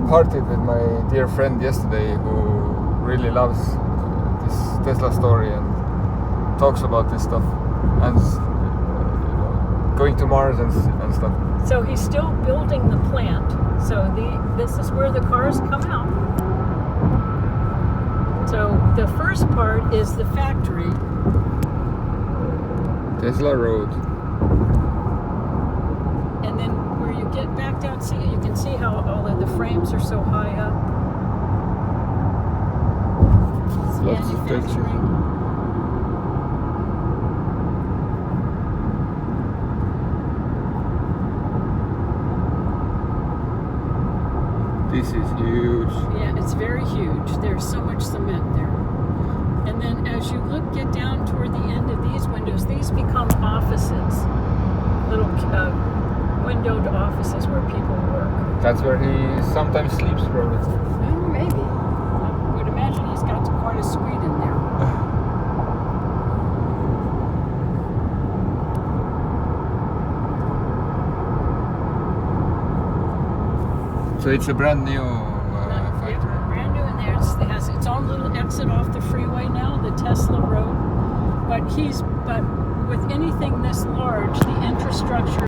partied with my dear friend yesterday who really loves this Tesla story and talks about this stuff and going to Mars and stuff. So he's still building the plant. So this is where the cars come out. So the first part is the factory. Tesla Road. And then where you get backed out, see, you can see how all of the frames are so high up. It's Lots of manufacturing. This is huge. Yeah, it's very huge. There's so much cement there. And then as you get down toward the end of these windows, these become offices. Little windowed offices where people work. That's where he sometimes sleeps, probably. Maybe. I would imagine he's got quite a suite in there. So it's a brand new Yeah, factory. brand new in there. It has its own little exit off the freeway now, the Tesla Road. But with anything this large, the infrastructure